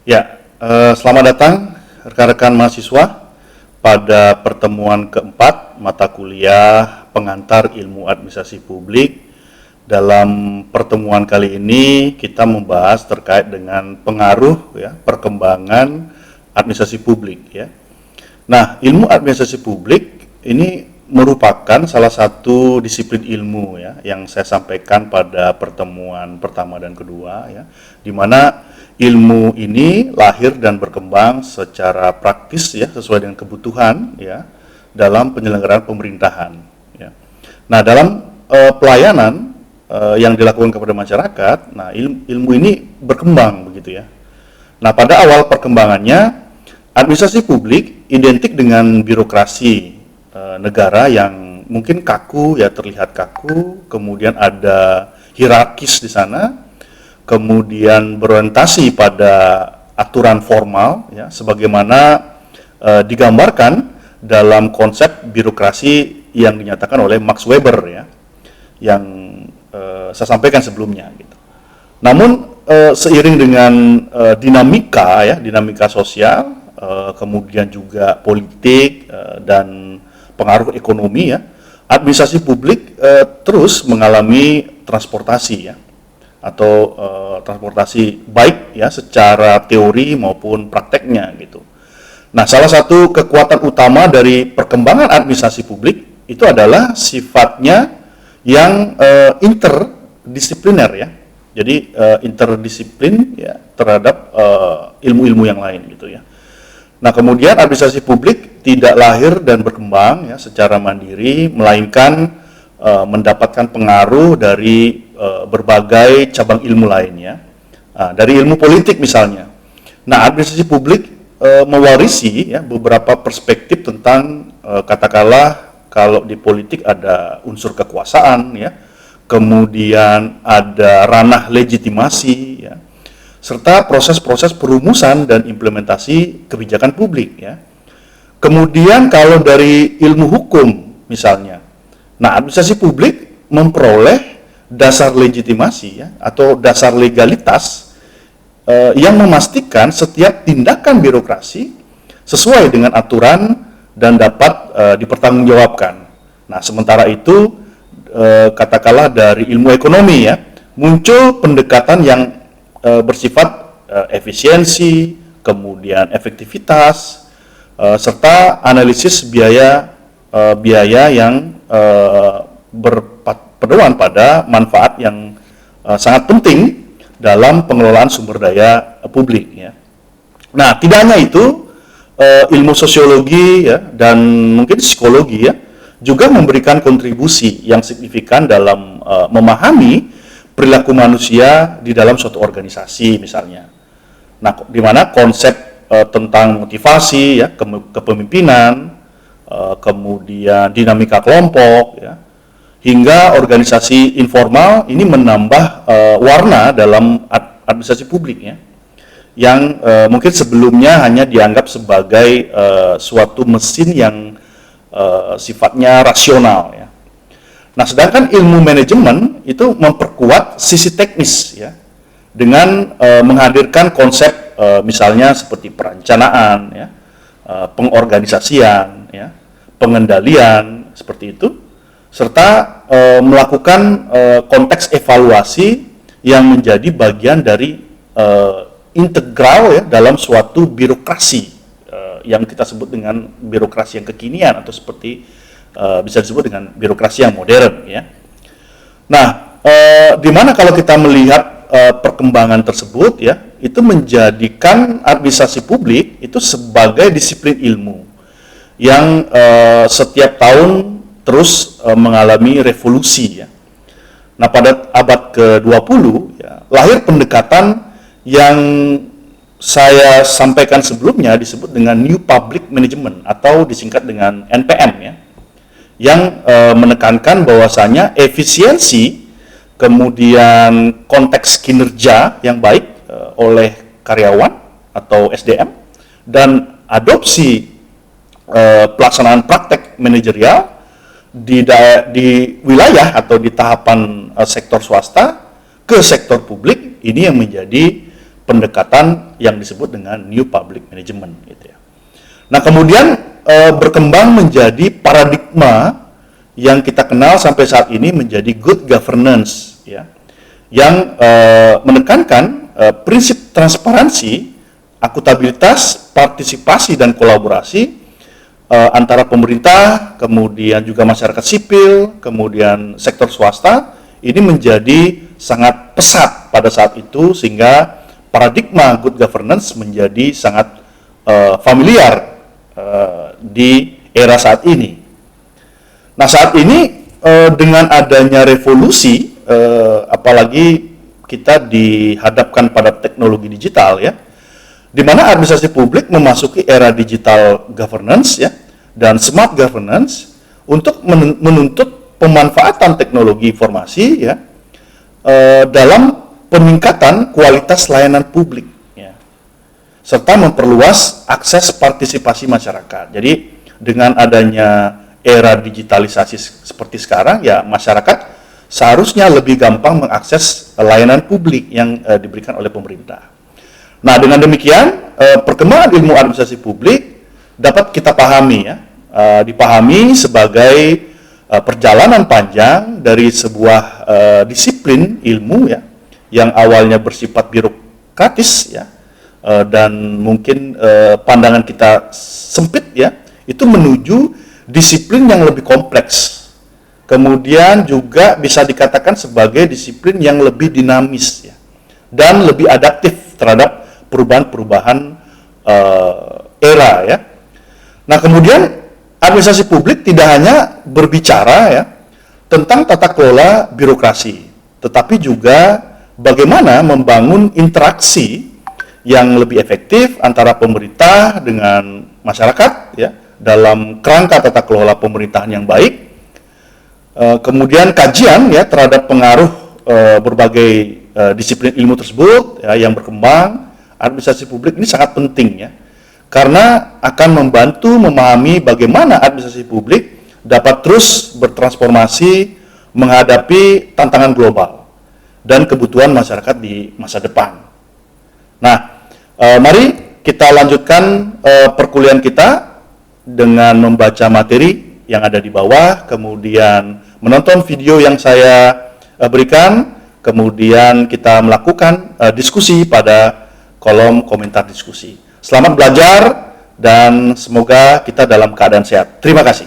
Ya, selamat datang rekan-rekan mahasiswa pada pertemuan keempat mata kuliah pengantar ilmu administrasi publik. Dalam pertemuan kali ini kita membahas terkait dengan pengaruh ya, perkembangan administrasi publik ya. Nah, ilmu administrasi publik ini merupakan salah satu disiplin ilmu ya yang saya sampaikan pada pertemuan pertama dan kedua ya, di mana ilmu ini lahir dan berkembang secara praktis ya sesuai dengan kebutuhan ya dalam penyelenggaraan pemerintahan ya. Nah, dalam pelayanan yang dilakukan kepada masyarakat, nah ilmu ini berkembang begitu ya. Nah, pada awal perkembangannya administrasi publik identik dengan birokrasi negara yang mungkin kaku ya, terlihat kaku, kemudian ada hierarkis di sana, kemudian berorientasi pada aturan formal ya sebagaimana digambarkan dalam konsep birokrasi yang dinyatakan oleh Max Weber ya, yang saya sampaikan sebelumnya gitu. Namun seiring dengan dinamika sosial, kemudian juga politik dan pengaruh ekonomi ya, administrasi publik terus mengalami transportasi ya, atau transportasi baik ya secara teori maupun prakteknya gitu. Nah, salah satu kekuatan utama dari perkembangan administrasi publik itu adalah sifatnya yang interdisipliner ya. Jadi interdisiplin ya terhadap ilmu-ilmu yang lain gitu ya. Nah, kemudian administrasi publik tidak lahir dan berkembang ya secara mandiri, melainkan mendapatkan pengaruh dari berbagai cabang ilmu lainnya. Nah, dari ilmu politik misalnya. Nah, administrasi publik mewarisi ya beberapa perspektif tentang katakanlah kalau di politik ada unsur kekuasaan ya, kemudian ada ranah legitimasi ya, serta proses-proses perumusan dan implementasi kebijakan publik ya. Kemudian kalau dari ilmu hukum misalnya, nah administrasi publik memperoleh dasar legitimasi ya atau dasar legalitas yang memastikan setiap tindakan birokrasi sesuai dengan aturan dan dapat dipertanggungjawabkan. Nah, sementara itu katakanlah dari ilmu ekonomi ya, muncul pendekatan yang bersifat efisiensi, kemudian efektivitas, serta analisis biaya yang berpedoman pada manfaat yang sangat penting dalam pengelolaan sumber daya publik ya. Nah, tidak hanya itu, ilmu sosiologi ya dan mungkin psikologi ya juga memberikan kontribusi yang signifikan dalam memahami perilaku manusia di dalam suatu organisasi misalnya. Nah, di mana konsep tentang motivasi ya, kepemimpinan, kemudian dinamika kelompok ya, hingga organisasi informal ini menambah warna dalam administrasi publik ya, yang mungkin sebelumnya hanya dianggap sebagai suatu mesin yang sifatnya rasional ya. Nah, sedangkan ilmu manajemen itu memperkuat sisi teknis ya, dengan menghadirkan konsep misalnya seperti perencanaan ya, pengorganisasian ya, pengendalian seperti itu, serta melakukan konteks evaluasi yang menjadi bagian dari integral ya dalam suatu birokrasi yang kita sebut dengan birokrasi yang kekinian atau seperti bisa disebut dengan birokrasi yang modern ya. Nah, di mana kalau kita melihat perkembangan tersebut ya, itu menjadikan administrasi publik itu sebagai disiplin ilmu yang setiap tahun terus mengalami revolusi ya. Nah, pada abad ke-20 ya, lahir pendekatan yang saya sampaikan sebelumnya disebut dengan New Public Management atau disingkat dengan NPM ya, yang menekankan bahwasanya efisiensi, kemudian konteks kinerja yang baik oleh karyawan atau SDM, dan adopsi pelaksanaan praktek manajerial di wilayah atau di tahapan sektor swasta ke sektor publik, ini yang menjadi pendekatan yang disebut dengan New Public Management gitu ya. Nah, kemudian berkembang menjadi paradigma yang kita kenal sampai saat ini menjadi good governance ya, yang menekankan prinsip transparansi, akuntabilitas, partisipasi dan kolaborasi antara pemerintah, kemudian juga masyarakat sipil, kemudian sektor swasta, ini menjadi sangat pesat pada saat itu, sehingga paradigma good governance menjadi sangat familiar di era saat ini. Nah, saat ini dengan adanya revolusi, apalagi kita dihadapkan pada teknologi digital ya, di mana administrasi publik memasuki era digital governance ya, dan smart governance untuk menuntut pemanfaatan teknologi informasi ya, dalam peningkatan kualitas layanan publik ya, serta memperluas akses partisipasi masyarakat. Jadi dengan adanya era digitalisasi seperti sekarang ya, masyarakat seharusnya lebih gampang mengakses layanan publik yang diberikan oleh pemerintah. Nah, dengan demikian perkembangan ilmu administrasi publik dapat kita pahami ya, dipahami sebagai perjalanan panjang dari sebuah disiplin ilmu ya, yang awalnya bersifat birokratis ya, dan mungkin pandangan kita sempit ya, itu menuju disiplin yang lebih kompleks. Kemudian juga bisa dikatakan sebagai disiplin yang lebih dinamis ya, dan lebih adaptif terhadap perubahan-perubahan era ya. Nah, kemudian administrasi publik tidak hanya berbicara ya tentang tata kelola birokrasi, tetapi juga bagaimana membangun interaksi yang lebih efektif antara pemerintah dengan masyarakat ya, dalam kerangka tata kelola pemerintahan yang baik. Kemudian kajian ya terhadap pengaruh berbagai disiplin ilmu tersebut ya, yang berkembang. Administrasi publik ini sangat penting ya, karena akan membantu memahami bagaimana administrasi publik dapat terus bertransformasi menghadapi tantangan global dan kebutuhan masyarakat di masa depan. Nah, mari kita lanjutkan perkuliahan kita dengan membaca materi yang ada di bawah, kemudian menonton video yang saya berikan, kemudian kita melakukan diskusi pada kolom komentar diskusi. Selamat belajar dan semoga kita dalam keadaan sehat. Terima kasih.